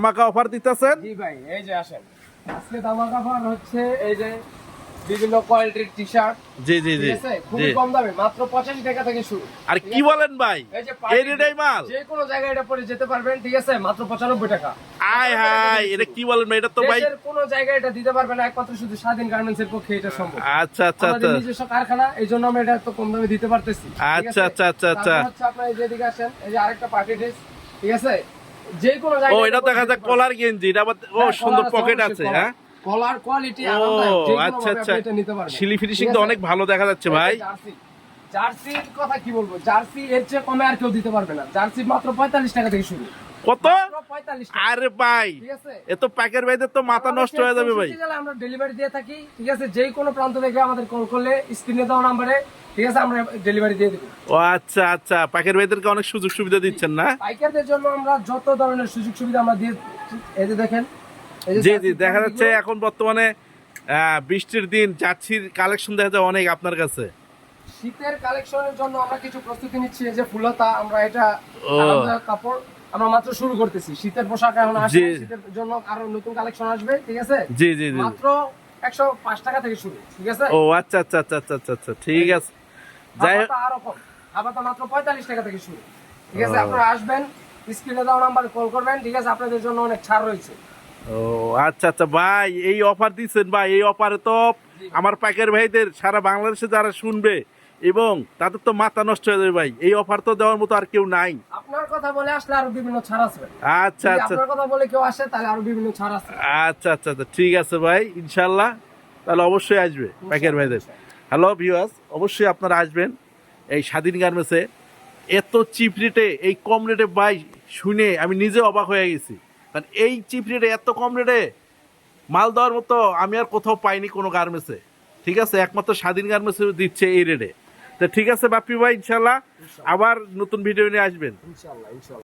ধামাকা অফার দিতেছেন? জি ভাই, এই যে আসেন, আজকে ধামাকা অফার হচ্ছে এই যে বিভিন্ন কোয়ালিটির টি-শার্ট। জি জি জি, খুবই কম দামে, মাত্র 85 টাকা থেকে শুরু। আর কি বলেন ভাই, এই যে এই রেডাই মাল যে কোনো জায়গায় এটা পরে যেতে পারবেন, ঠিক আছে, মাত্র 95 টাকা। আয় হায়, এটা কি বলেন ভাই, এটা তো ভাই দেশের কোনো জায়গায় এটা দিতে পারবেন না, একমাত্র শুধু স্বাধীন গার্মেন্টস এর পক্ষে এটা সম্ভব। আচ্ছা আচ্ছা আমাদের আচ্ছা নিজস্ব কারখানা, এই জন্য আমরা এটা এত কম দামে দিতে পারতেছি। আচ্ছা আচ্ছা আচ্ছা আচ্ছা। তারপর হচ্ছে আপনার এই যে এদিকে আসেন, এই যে আরেকটা পার্টি ড্রেস, ঠিক আছে, যে কোনো ও জায়গায় এটা দেখা যায় কলার গেঞ্জি, এটা আবার ও সুন্দর পকেট আছে। হ্যাঁ, কলার কোয়ালিটি ও আরামদায়ক, যে কোনো আচ্ছা ভাবে আচ্ছা, আপনি এটা নিতে পারবেন। সিলি ফিনিশিং তো অনেক ভালো দেখা যাচ্ছে ভাই। জার্সির কথা কি বলবো, জার্সি এর চেয়ে কমে আর কেউ দিতে পারবে না। জার্সি মাত্র 45 টাকা থেকে শুরু। কত? মাত্র 45 টাকা। আরে ভাই, ঠিক আছে, এত প্যাকের ভাইদের তো মাথা নষ্ট হয়ে যাবে ভাই। আমরা ডেলিভারি দিয়ে থাকি, ঠিক আছে, যে কোনো প্রান্ত থেকে আমাদের কল করলে স্ক্রিনে দেওয়া নম্বরে, ঠিক আছে, আমরা ডেলিভারি দিয়ে দেব। ও আচ্ছা আচ্ছা, প্যাকের ভাইদেরকে অনেক সুযোগ সুবিধা দিচ্ছেন না? পাইকারদের জন্য আমরা যত ধরনের সুযোগ সুবিধা আমরা দিয়ে, এই যে দেখেন, এই যে জি জি, জার্সির দেখা কোয়ালিটিগুলো। যাচ্ছে এখন বর্তমানে বৃষ্টির দিন জার্সির কালেকশন দেখা যায় অনেক আপনার কাছে। শীতের কালেকশনের জন্য আমরা কিছু প্রস্তুতি নিচ্ছি। এই যে ফুলতা, আমরা এটা ও। আরামদায়ক কাপড় আমরা মাত্র শুরু করতেছি। শীতের পোশাক এখন আসবে, জি। শীতের জন্য আরো নতুন কালেকশন আসবে, ঠিক আছে। জি জি জি, মাত্র 105 টাকা থেকে শুরু, ঠিক আছে। ও আচ্ছা আচ্ছা আচ্ছা আচ্ছা আচ্ছা আচ্ছা, ঠিক আছে। যাই হোক, হাবাটা আরো কম, হাবাটা মাত্র 45 টাকা থেকে শুরু, ঠিক আছে। ও। আপনারা আসবেন, স্ক্রিনে দেওয়া নাম্বারে কল করবেন, ঠিক আছে, আপনাদের জন্য অনেক ছাড় রয়েছে। ও আচ্ছা আচ্ছা ভাই, এই অফার দিচ্ছেন ভাই, এই অফারে তো আমার পাইকার ভাইদের সারা বাংলাদেশে যারা শুনবে এবং তাদের তো মাথা নষ্ট হয়ে যাবে ভাই। এই অফার তো দেওয়ার মতো আর কেউ নাই। আপনার কথা বলে আসলে আরো বিভিন্ন ছাড় আছে। আচ্ছা যদি আচ্ছা আপনার কথা বলে কেউ আসে, তাহলে আরো বিভিন্ন ছাড় আছে। আচ্ছা আচ্ছা আচ্ছা, ঠিক আছে ভাই, ইনশাল্লাহ তাহলে অবশ্যই আসবে পাইকার ভাইদের। হ্যালো ভিউয়ার্স, অবশ্যই আপনারা আসবেন এই স্বাধীন গার্মেন্টসে। এত চিপ রেটে, এই কম রেটে ভাই, শুনে আমি নিজে অবাক হয়ে গেছি। কারণ এই চিপ রেটে, এত কম রেটে মাল দেওয়ার মতো আমি আর কোথাও পাইনি কোনো গার্মেন্টসে। ঠিক আছে, একমাত্র স্বাধীন গার্মেন্টসে দিচ্ছে এই রেটে। তো ঠিক আছে বাপ্পি ভাই, ইনশাল্লাহ আবার নতুন ভিডিও নিয়ে আসবেন। ইনশাআল্লাহ ইনশাআল্লাহ।